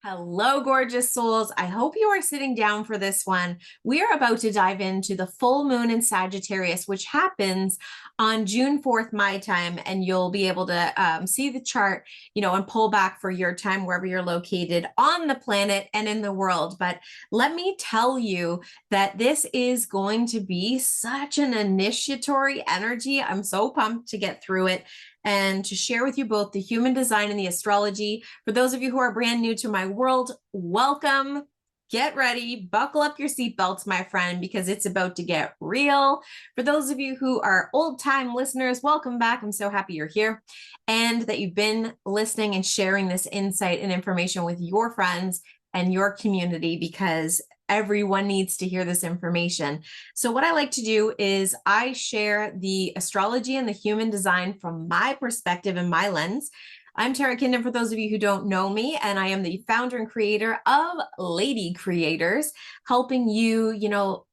Hello, gorgeous souls. I hope you are sitting down for this one. We are about to dive into the full moon in Sagittarius, which happens on June 4th, my time, and you'll be able to see the chart, and pull back for your time wherever you're located on the planet and in the world. But let me tell you that this is going to be such an initiatory energy. I'm so pumped to get through it and to share with you both the human design and the astrology. For those of you who are brand new to my world, welcome. Get ready, buckle up your seatbelts, my friend, because it's about to get real. For those of you who are old-time listeners, welcome back. I'm so happy you're here and that you've been listening and sharing this insight and information with your friends and your community, because everyone needs to hear this information. So what I like to do is I share the astrology and the human design from my perspective and my lens. I'm Tara Kinden, for those of you who don't know me, and I am the founder and creator of Lady Creators, helping you,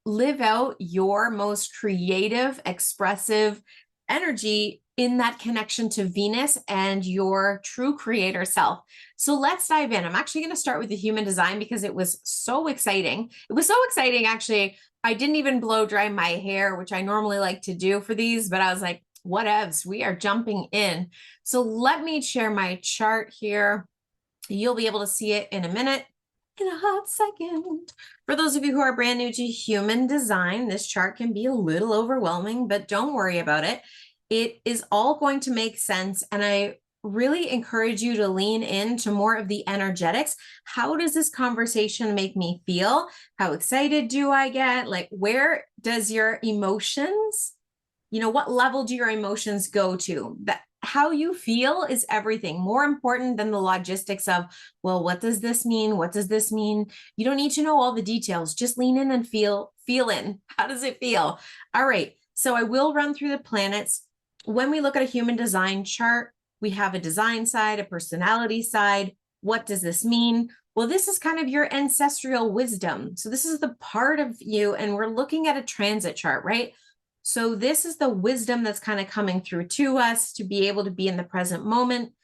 live out your most creative, expressive energy in that connection to Venus and your true creator self. So let's dive in. I'm actually going to start with the human design because it was so exciting. It was so exciting, actually. I didn't even blow dry my hair, which I normally like to do for these, but I was like, whatevs, we are jumping in. So let me share my chart here. You'll be able to see it in a minute, in a hot second. For those of you who are brand new to human design, this chart can be a little overwhelming, but don't worry about it. It is all going to make sense. And I really encourage you to lean into more of the energetics. How does this conversation make me feel? How excited do I get? Like, where does your emotions, what level do your emotions go to? That how you feel is everything, more important than the logistics of, well, what does this mean? What does this mean? You don't need to know all the details. Just lean in and feel in. How does it feel? All right. So I will run through the planets. When we look at a human design chart, we have a design side, a personality side. What does this mean? Well, this is kind of your ancestral wisdom. So this is the part of you, and we're looking at a transit chart, right? So this is the wisdom that's kind of coming through to us to be able to be in the present moment.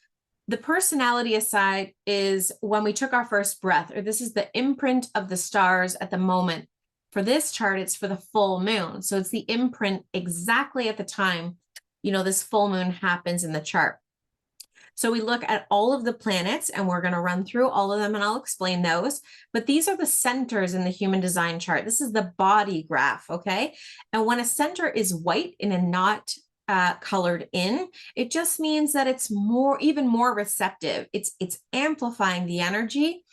The personality side is when we took our first breath, or this is the imprint of the stars at the moment. For this chart, it's for the full moon. So it's the imprint exactly at the time, this full moon happens in the chart. So we look at all of the planets, and we're going to run through all of them, and I'll explain those. But these are the centers in the human design chart. This is the body graph, okay? And when a center is white and not colored in, it just means that it's even more receptive. It's amplifying the energy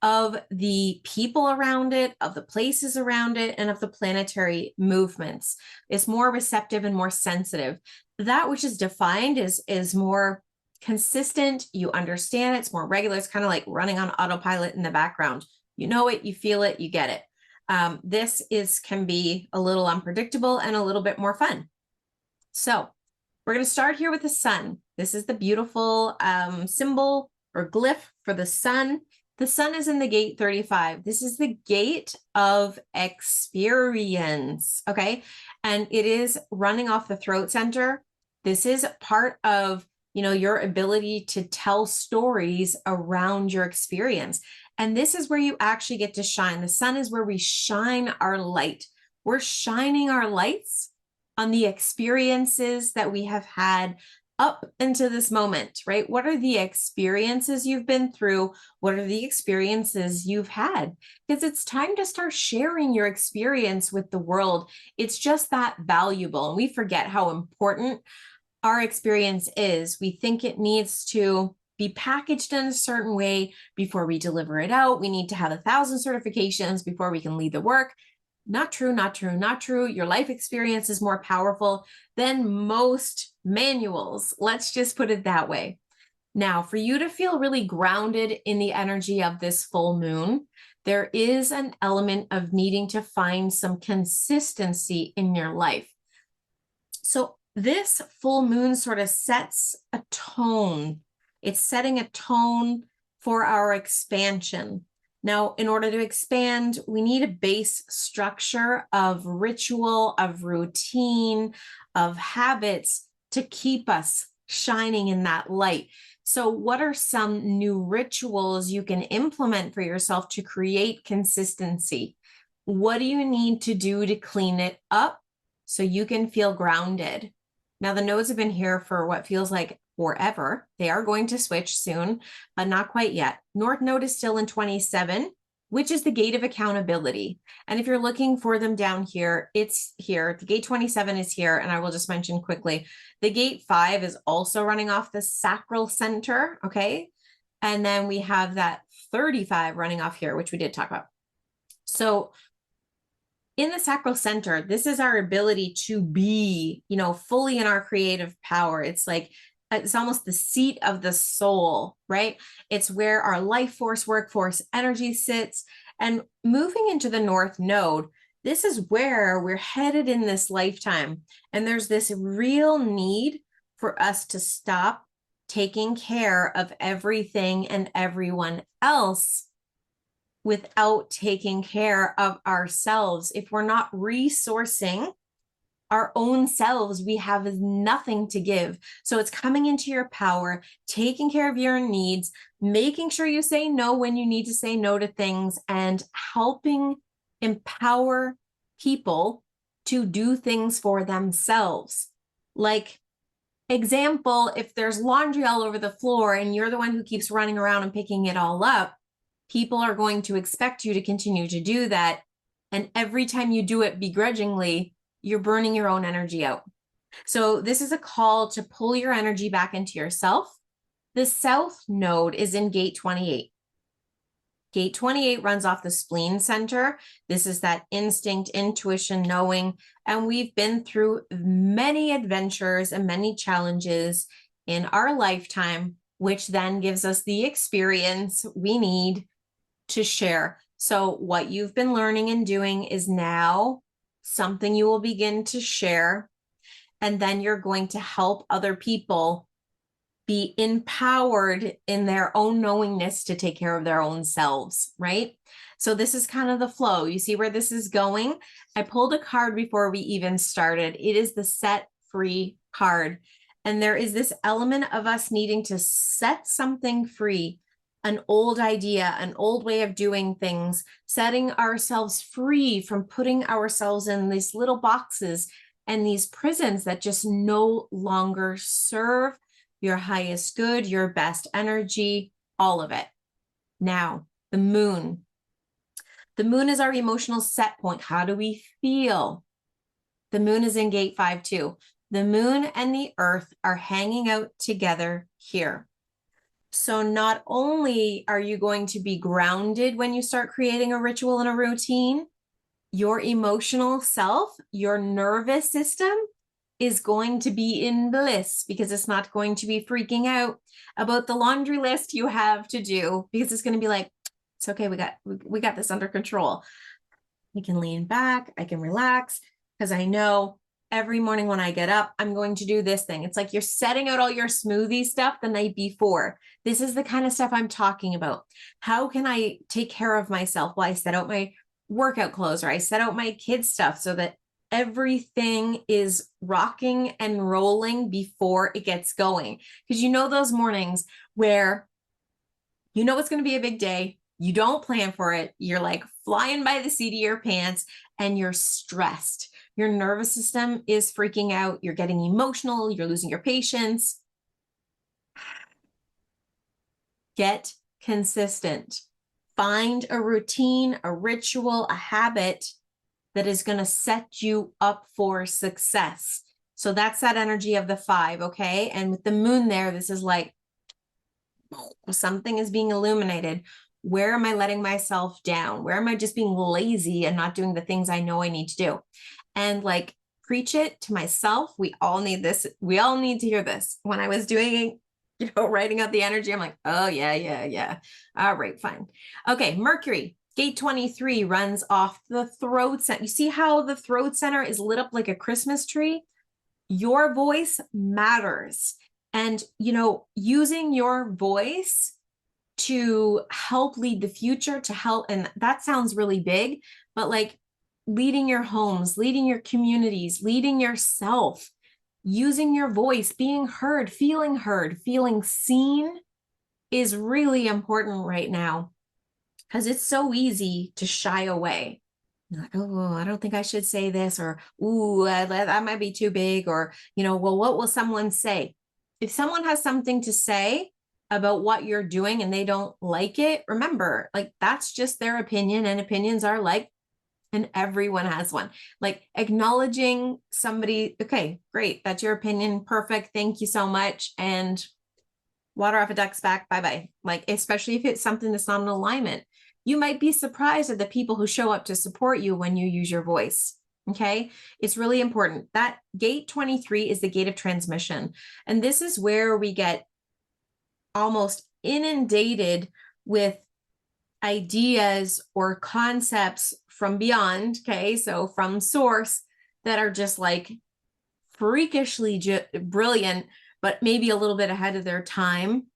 of the people around it, of the places around it, and of the planetary movements. It's more receptive and more sensitive. That which is defined is more consistent. You understand it's more regular. It's kind of like running on autopilot in the background. You know it, you feel it, you get it. This can be a little unpredictable and a little bit more fun. So we're going to start here with the sun. This is the beautiful symbol or glyph for the sun. The sun is in the gate 35. This is the gate of experience, okay? And it is running off the throat center. This is part of, your ability to tell stories around your experience. And this is where you actually get to shine. The sun is where we shine our light. We're shining our lights on the experiences that we have had up into this moment, right? What are the experiences you've been through? What are the experiences you've had? Because it's time to start sharing your experience with the world. It's just that valuable. And we forget how important our experience is. We think it needs to be packaged in a certain way before we deliver it out. We need to have 1,000 certifications before we can lead the work. Not true, not true, not true. Your life experience is more powerful than most manuals. Let's just put it that way. Now, for you to feel really grounded in the energy of this full moon, there is an element of needing to find some consistency in your life. So this full moon sort of sets a tone. It's setting a tone for our expansion. Now, in order to expand, we need a base structure of ritual, of routine, of habits to keep us shining in that light. So what are some new rituals you can implement for yourself to create consistency? What do you need to do to clean it up so you can feel grounded? Now, the nodes have been here for what feels like forever. They are going to switch soon, but not quite yet. North node is still in 27, which is the gate of accountability. And if you're looking for them down here, it's here. The gate 27 is here. And I will just mention quickly, the gate 5 is also running off the Sacral Center, okay? And then we have that 35 running off here, which we did talk about. So in the Sacral Center, this is our ability to be, fully in our creative power. It's like, it's almost the seat of the soul, right? It's where our life force, workforce, energy sits. And moving into the North node, this is where we're headed in this lifetime. And there's this real need for us to stop taking care of everything and everyone else without taking care of ourselves. If we're not resourcing our own selves, we have nothing to give. So it's coming into your power, taking care of your needs, making sure you say no when you need to say no to things, and helping empower people to do things for themselves. Like, example, if there's laundry all over the floor and you're the one who keeps running around and picking it all up, people are going to expect you to continue to do that. And every time you do it begrudgingly, you're burning your own energy out. So this is a call to pull your energy back into yourself. The South node is in gate 28. Gate 28 runs off the spleen center. This is that instinct, intuition, knowing. And we've been through many adventures and many challenges in our lifetime, which then gives us the experience we need to share. So what you've been learning and doing is now something you will begin to share, and then you're going to help other people be empowered in their own knowingness to take care of their own selves, right? So this is kind of the flow. You see where this is going? I pulled a card before we even started. It is the set free card. And there is this element of us needing to set something free, an old idea, an old way of doing things, setting ourselves free from putting ourselves in these little boxes and these prisons that just no longer serve your highest good, your best energy, all of it. Now, the moon. The moon is our emotional set point. How do we feel? The moon is in gate 5 too. The moon and the earth are hanging out together here. So not only are you going to be grounded when you start creating a ritual and a routine, your emotional self, your nervous system is going to be in bliss because it's not going to be freaking out about the laundry list you have to do, because it's going to be like, it's okay, we got this under control. I can lean back, I can relax, because I know every morning when I get up, I'm going to do this thing. It's like you're setting out all your smoothie stuff the night before. This is the kind of stuff I'm talking about. How can I take care of myself? Well, I set out my workout clothes, or I set out my kids' stuff so that everything is rocking and rolling before it gets going. Because those mornings where it's going to be a big day, you don't plan for it, you're like flying by the seat of your pants and you're stressed. Your nervous system is freaking out. You're getting emotional. You're losing your patience. Get consistent. Find a routine, a ritual, a habit that is going to set you up for success. So that's that energy of the 5, okay? And with the moon there, this is like something is being illuminated. Where am I letting myself down? Where am I just being lazy and not doing the things I know I need to do? And like, preach it to myself. We all need this. We all need to hear this. When I was doing, writing out the energy, I'm like, oh yeah. All right, fine. Okay, Mercury, gate 23 runs off the throat center. You see how the throat center is lit up like a Christmas tree? Your voice matters. And, using your voice to help lead the future, to help, and that sounds really big, but like, leading your homes, leading your communities, leading yourself using your voice, being heard, feeling seen is really important right now, because it's so easy to shy away. You're like, oh, I don't think I should say this, or, ooh, that might be too big, or, well, what will someone say? If someone has something to say about what you're doing and they don't like it, remember, like, that's just their opinion, and opinions are like, and everyone has one. Like, acknowledging somebody, okay, great, that's your opinion, perfect, thank you so much, and water off a duck's back, bye-bye. Like, especially if it's something that's not in alignment. You might be surprised at the people who show up to support you when you use your voice. Okay. It's really important. That gate 23 is the gate of transmission. And this is where we get almost inundated with ideas or concepts from beyond. Okay. So from source, that are just like freakishly brilliant, but maybe a little bit ahead of their time.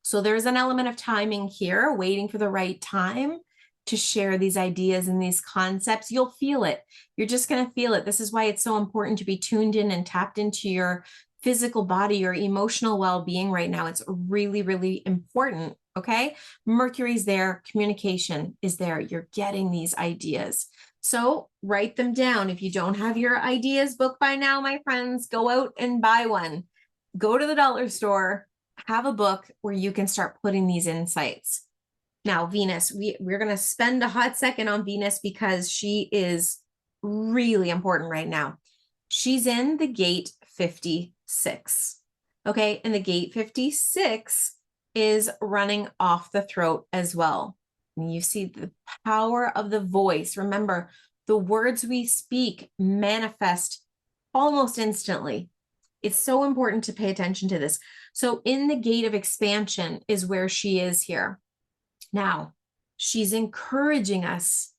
So there's an element of timing here, waiting for the right time to share these ideas and these concepts. You'll feel it. You're just going to feel it. This is why it's so important to be tuned in and tapped into your physical body, your emotional well-being right now. It's really, really important. Okay. Mercury's there. Communication is there. You're getting these ideas. So write them down. If you don't have your ideas book by now, my friends, go out and buy one. Go to the dollar store, have a book where you can start putting these insights. Now, Venus, we're going to spend a hot second on Venus because she is really important right now. She's in the gate 56. Okay. And the gate 56 is running off the throat as well. And you see the power of the voice. Remember, the words we speak manifest almost instantly. It's so important to pay attention to this. So in the gate of expansion is where she is here. Now, she's encouraging us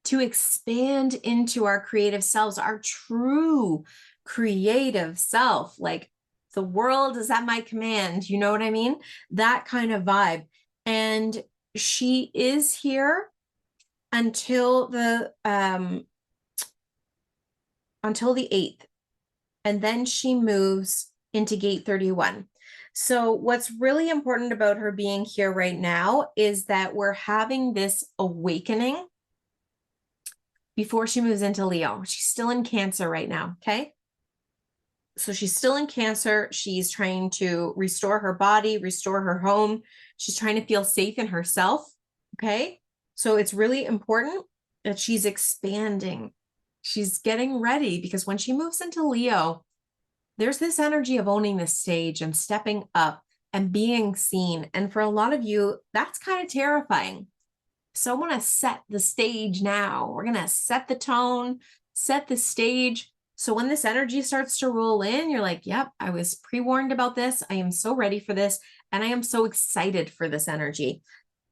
to expand into our creative selves, our true creative self. Like, the world is at my command. You know what I mean? That kind of vibe. And she is here until the 8th. And then she moves into gate 31. So what's really important about her being here right now is that we're having this awakening before she moves into Leo. She's still in Cancer right now, okay? So she's still in Cancer. She's trying to restore her body, restore her home. She's trying to feel safe in herself, okay? So it's really important that she's expanding. She's getting ready, because when she moves into Leo, there's this energy of owning the stage and stepping up and being seen. And for a lot of you, that's kind of terrifying. So I want to set the stage now. We're going to set the tone, set the stage. So when this energy starts to roll in, you're like, yep, I was pre-warned about this. I am so ready for this. And I am so excited for this energy.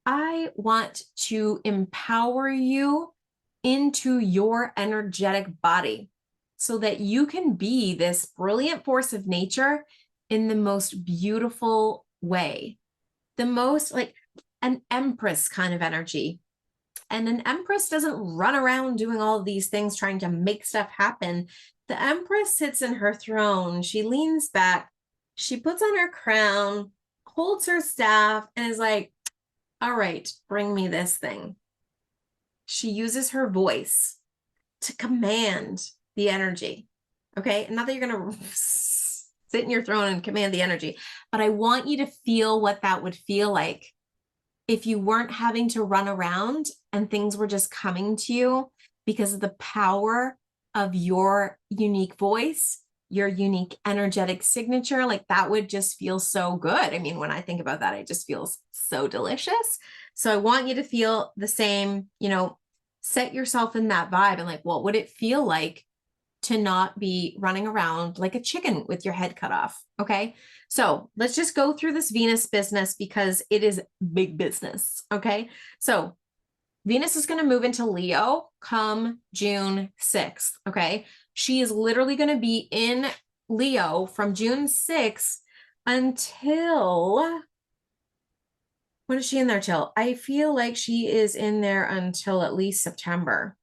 I want to empower you into your energetic body so that you can be this brilliant force of nature in the most beautiful way, the most like an empress kind of energy. And an empress doesn't run around doing all of these things, trying to make stuff happen. The empress sits in her throne. She leans back. She puts on her crown, holds her staff, and is like, all right, bring me this thing. She uses her voice to command the energy. Okay. Not that you're going to sit in your throne and command the energy, but I want you to feel what that would feel like if you weren't having to run around and things were just coming to you because of the power of your unique voice, your unique energetic signature. Like, that would just feel so good. I mean, when I think about that, it just feels so delicious. So I want you to feel the same, set yourself in that vibe and like, what would it feel like to not be running around like a chicken with your head cut off? Okay. So let's just go through this Venus business because it is big business. Okay. So Venus is going to move into Leo come June 6th. Okay. She is literally going to be in Leo from June 6th until, when is she in there till? I feel like she is in there until at least September.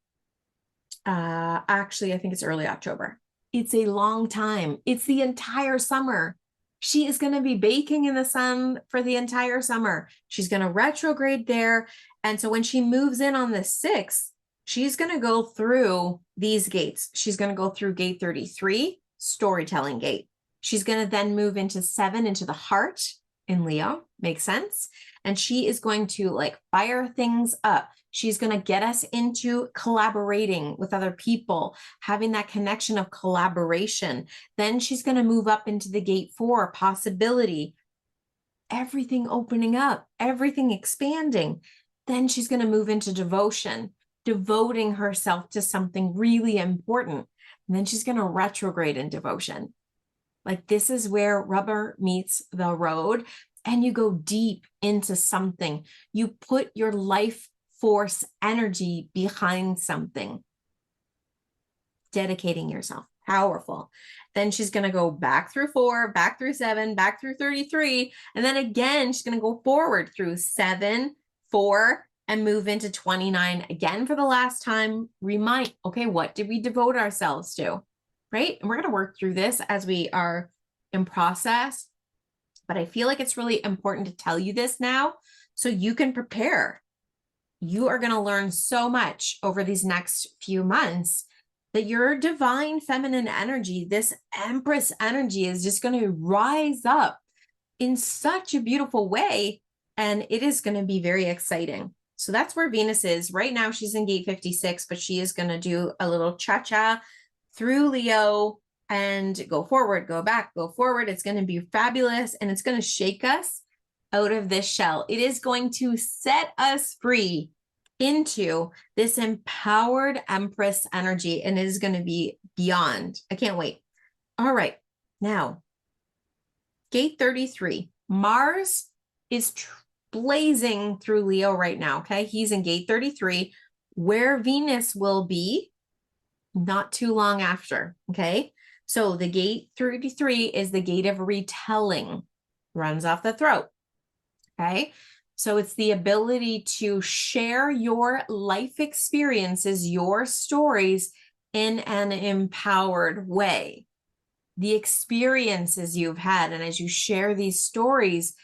Actually, I think it's early October. It's a long time. It's the entire summer. She is going to be baking in the sun for the entire summer. She's going to retrograde there. And so when she moves in on the 6th, she's going to go through these gates. She's going to go through gate 33, storytelling gate. She's going to then move into 7, into the heart in Leo. Makes sense? And she is going to like fire things up. She's going to get us into collaborating with other people, having that connection of collaboration. Then she's going to move up into the gate 4, possibility, everything opening up, everything expanding. Then she's going to move into devotion, devoting herself to something really important. And then she's going to retrograde in devotion. Like this is where rubber meets the road and you go deep into something. You put your life force energy behind something. Dedicating yourself. Powerful. Then she's going to go back through 4, back through 7, back through 33. And then again, she's going to go forward through 7, 4, and move into 29 again for the last time. Remind, okay, what did we devote ourselves to? Right? And we're going to work through this as we are in process. But I feel like it's really important to tell you this now so you can prepare. You are going to learn so much over these next few months that your divine feminine energy, this empress energy, is just going to rise up in such a beautiful way. And it is going to be very exciting. So that's where Venus is. Right now, she's in gate 56, but she is going to do a little cha-cha through Leo and go forward, go back, go forward. It's going to be fabulous. And it's going to shake us out of this shell. It is going to set us free into this empowered empress energy. And it is going to be beyond. I can't wait. All right. Now, gate 33, Mars is blazing through Leo right now. Okay. He's in gate 33, where Venus will be not too long after. Okay. So the gate 33 is the gate of retelling, runs off the throat. Okay. So it's the ability to share your life experiences, your stories in an empowered way. The experiences you've had. And as you share these stories,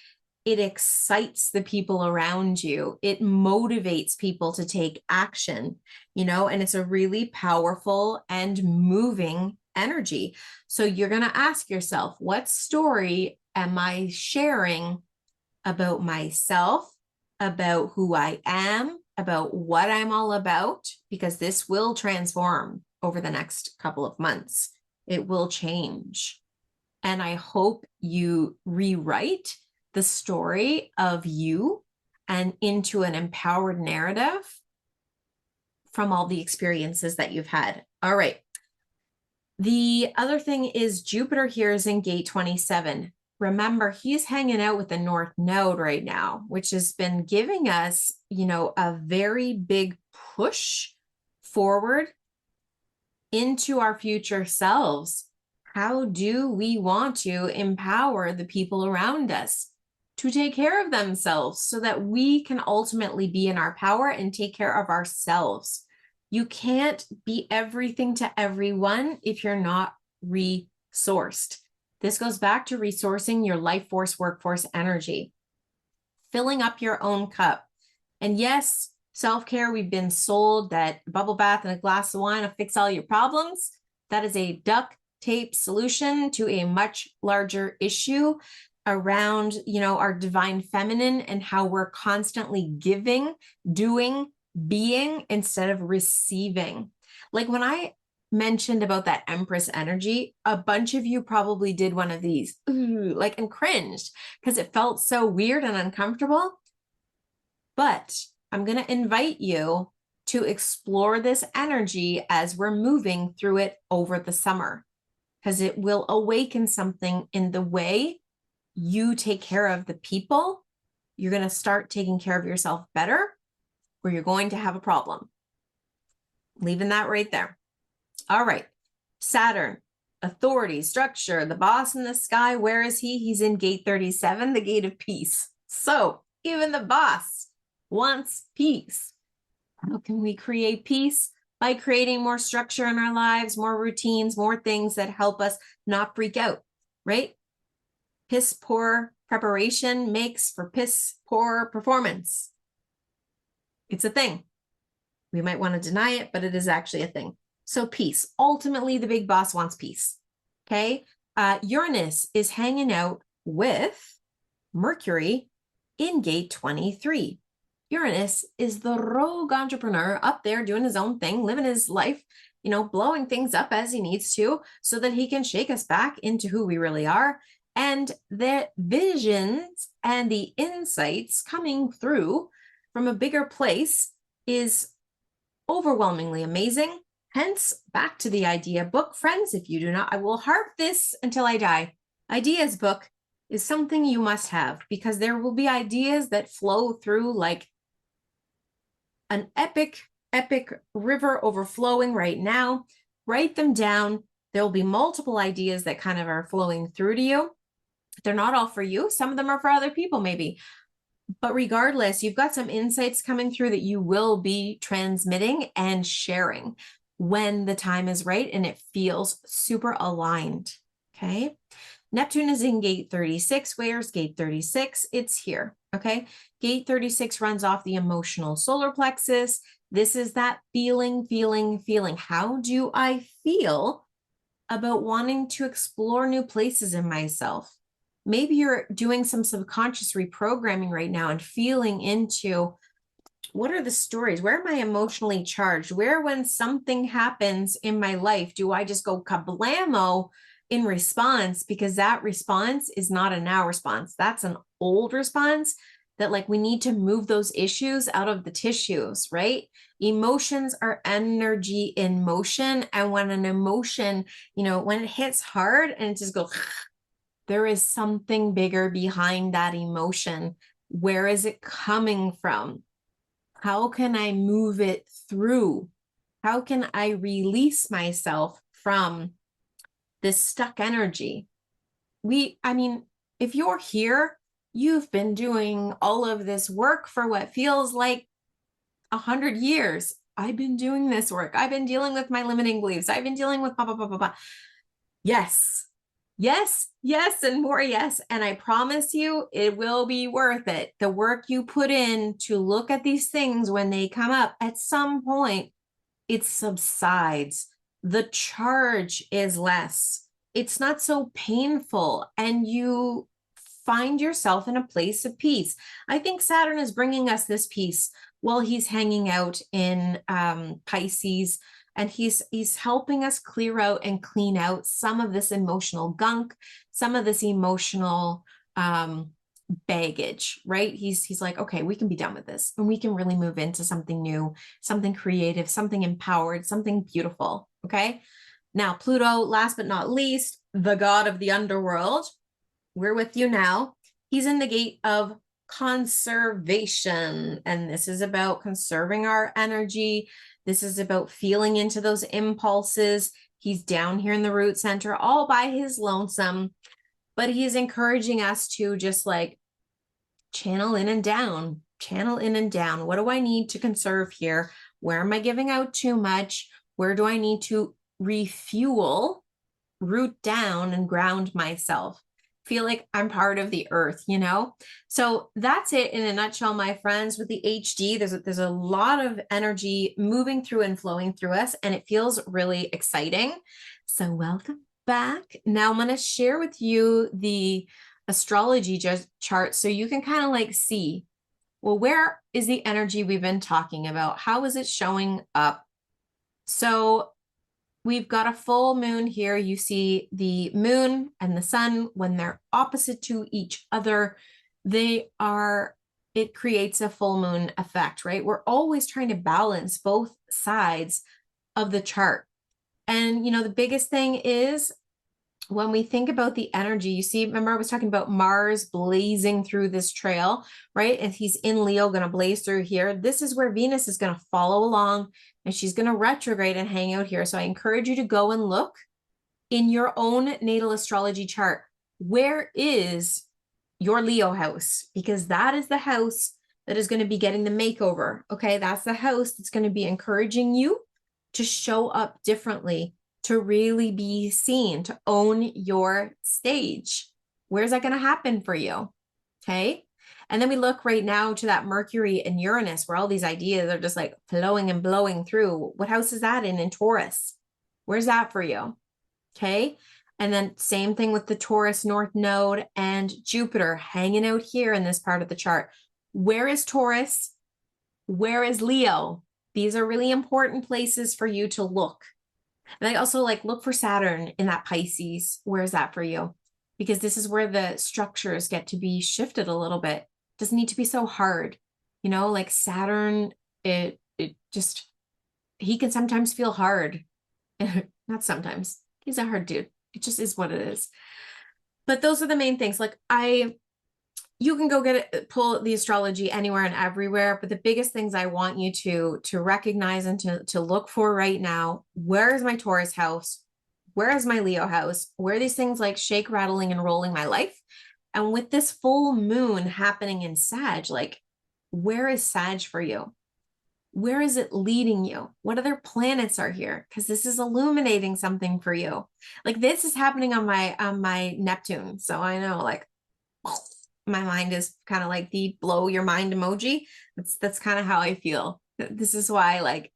it excites the people around you. It motivates people to take action, and it's a really powerful and moving energy. So you're going to ask yourself, what story am I sharing about myself, about who I am, about what I'm all about? Because this will transform over the next couple of months. It will change. And I hope you rewrite the story of you and into an empowered narrative from all the experiences that you've had. All right. The other thing is Jupiter here is in gate 27. Remember, he's hanging out with the North Node right now, which has been giving us, a very big push forward into our future selves. How do we want to empower the people around us to take care of themselves so that we can ultimately be in our power and take care of ourselves? You can't be everything to everyone if you're not resourced. This goes back to resourcing your life force, workforce energy, filling up your own cup. And yes, self-care, we've been sold that bubble bath and a glass of wine will fix all your problems. That is a duct tape solution to a much larger issue around, our divine feminine and how we're constantly giving, doing, being instead of receiving. Like when I mentioned about that empress energy, a bunch of you probably did one of these, and cringed because it felt so weird and uncomfortable. But I'm going to invite you to explore this energy as we're moving through it over the summer, because it will awaken something in the way you take care of the people. You're going to start taking care of yourself better, or you're going to have a problem. Leaving that right there. All right. Saturn, authority, structure, the boss in the sky. Where is he? He's in gate 37, the gate of peace. So even the boss wants peace. How can we create peace? by creating more structure in our lives, more routines, more things that help us not freak out, right? Piss poor preparation makes for piss poor performance. It's a thing. We might want to deny it, but it is actually a thing. So peace. Ultimately, the big boss wants peace. Okay. Uranus is hanging out with Mercury in gate 23. Uranus is the rogue entrepreneur up there doing his own thing, living his life, you know, blowing things up as he needs to so that he can shake us back into who we really are. And the visions and the insights coming through from a bigger place is overwhelmingly amazing. Hence, back to the idea book. Friends, if you do not, I will harp this until I die. Ideas book is something you must have because there will be ideas that flow through like an epic river overflowing right now. Write them down. There will be multiple ideas that kind of are flowing through to you. They're not all for you. Some of them are for other people, maybe. But regardless, you've got some insights coming through that you will be transmitting and sharing when the time is right and it feels super aligned. Okay. Neptune is in gate 36. Where's gate 36? It's here. Okay. Gate 36 runs off the emotional solar plexus. This is that feeling. How do I feel about wanting to explore new places in myself? Maybe you're doing some subconscious reprogramming right now and feeling into what are the stories? Where am I emotionally charged? Where, when something happens in my life, do I just go kablamo in response? Because that response is not a now response. That's an old response that like we need to move those issues out of the tissues, right? Emotions are energy in motion. And when an emotion, you know, when it hits hard and it just goes, there is something bigger behind that emotion. Where is it coming from? How can I move it through? How can I release myself from this stuck energy? I mean, if you're here, you've been doing all of this work for what feels like 100 years. I've been doing this work. I've been dealing with my limiting beliefs. I've been dealing with blah, blah, blah, blah, blah. Yes. Yes, yes, and more yes. And I promise you, it will be worth it. The work you put in to look at these things when they come up, at some point, it subsides. The charge is less. It's not so painful, and you find yourself in a place of peace. I think Saturn is bringing us this peace while he's hanging out in Pisces. And he's helping us clear out and clean out some of this emotional gunk, some of this emotional baggage, right? He's like, okay, we can be done with this and we can really move into something new, something creative, something empowered, something beautiful. Okay. Now, Pluto, last but not least, the god of the underworld. We're with you now. He's in the gate of conservation. And this is about conserving our energy. This is about feeling into those impulses. He's down here in the root center all by his lonesome, but he's encouraging us to just like channel in and down, channel in and down. What do I need to conserve here? Where am I giving out too much? Where do I need to refuel, root down, and ground myself? Feel like I'm part of the earth, you know? So that's it in a nutshell, my friends. With the HD, there's a lot of energy moving through and flowing through us, and it feels really exciting. So welcome back. Now I'm going to share with you the astrology chart so you can kind of like see, well, where is the energy we've been talking about? How is it showing up? So we've got a full moon here. You see the moon and the sun, when they're opposite to each other, it creates a full moon effect, right? We're always trying to balance both sides of the chart. And, you know, the biggest thing is when we think about the energy, you see, remember I was talking about Mars blazing through this trail, right? And he's in Leo, going to blaze through here. This is where Venus is going to follow along, and she's going to retrograde and hang out here. So I encourage you to go and look in your own natal astrology chart. Where is your Leo house? Because that is the house that is going to be getting the makeover. Okay. That's the house that's going to be encouraging you to show up differently, to really be seen, to own your stage. Where's that going to happen for you? Okay. And then we look right now to that Mercury and Uranus, where all these ideas are just like flowing and blowing through. What house is that in Taurus? Where's that for you? Okay. And then same thing with the Taurus North Node and Jupiter hanging out here in this part of the chart. Where is Taurus? Where is Leo? These are really important places for you to look. And I also like look for Saturn in that Pisces. Where is that for you? Because this is where the structures get to be shifted a little bit. It doesn't need to be so hard. You know, like Saturn, it just, he can sometimes feel hard. Not sometimes. He's a hard dude. It just is what it is. But those are the main things. Like you can go get it, pull the astrology anywhere and everywhere. But the biggest things I want you to recognize and to look for right now, where is my Taurus house? Where is my Leo house? Where are these things like shake, rattling, and rolling my life? And with this full moon happening in Sag, like, where is Sag for you? Where is it leading you? What other planets are here? Because this is illuminating something for you. Like this is happening on my Neptune. So I know, like, my mind is kind of like the blow your mind emoji. That's kind of how I feel. This is why, like,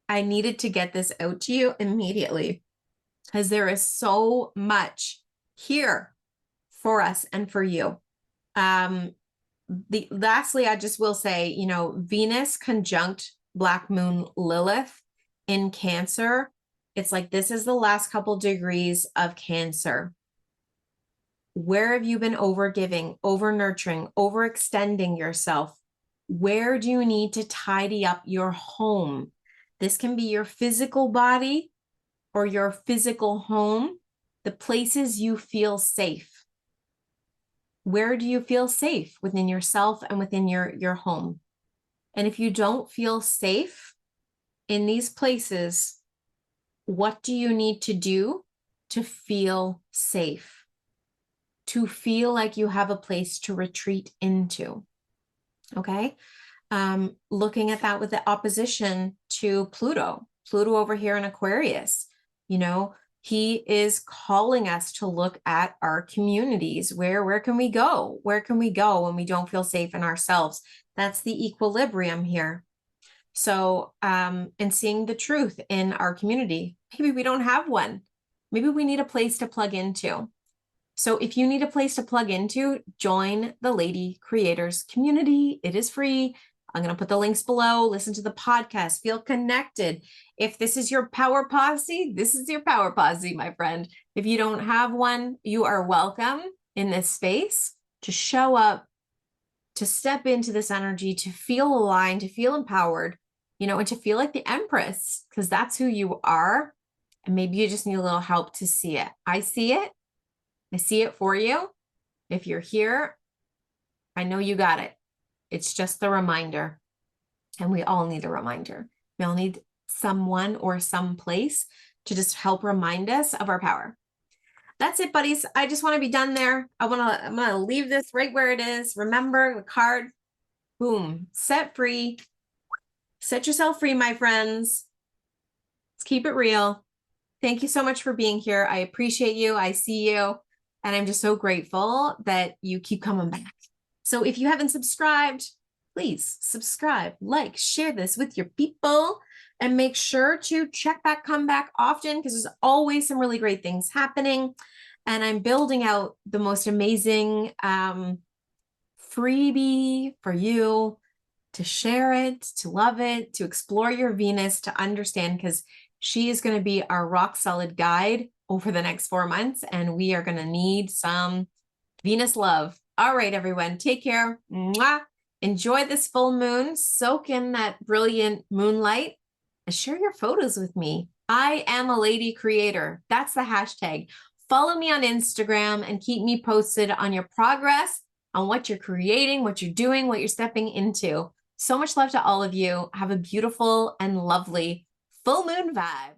I needed to get this out to you immediately, because there is so much here for us and for you. Lastly, I just will say, you know, Venus conjunct Black Moon Lilith in Cancer. It's like, this is the last couple degrees of Cancer. Where have you been overgiving, over nurturing, overextending yourself? Where do you need to tidy up your home? This can be your physical body or your physical home, the places you feel safe. Where do you feel safe within yourself and within your home? And if you don't feel safe in these places, what do you need to do to feel safe? To feel like you have a place to retreat into. Okay. Looking at that with the opposition to Pluto over here in Aquarius, you know, he is calling us to look at our communities. Where can we go? Where can we go when we don't feel safe in ourselves? That's the equilibrium here. So, and seeing the truth in our community. Maybe we don't have one. Maybe we need a place to plug into. So if you need a place to plug into, join the Lady Creators community. It is free. I'm going to put the links below. Listen to the podcast. Feel connected. If this is your power posse, this is your power posse, my friend. If you don't have one, you are welcome in this space to show up, to step into this energy, to feel aligned, to feel empowered, you know, and to feel like the empress, because that's who you are. And maybe you just need a little help to see it. I see it. I see it for you. If you're here, I know you got it. It's just the reminder. And we all need a reminder. We all need someone or some place to just help remind us of our power. That's it, buddies. I just want to be done there. I'm gonna leave this right where it is. Remember the card. Boom. Set free. Set yourself free, my friends. Let's keep it real. Thank you so much for being here. I appreciate you. I see you. And I'm just so grateful that you keep coming back. So if you haven't subscribed, please subscribe, like, share this with your people, and make sure to come back often, because there's always some really great things happening. And I'm building out the most amazing freebie for you to share it, to love it, to explore your Venus, to understand, because she is going to be our rock solid guide over the next 4 months, and we are going to need some Venus love. All right, everyone, take care. Mwah. Enjoy this full moon. Soak in that brilliant moonlight and share your photos with me. I am a lady creator. That's the hashtag. Follow me on Instagram and keep me posted on your progress, on what you're creating, what you're doing, what you're stepping into. So much love to all of you. Have a beautiful and lovely full moon vibe.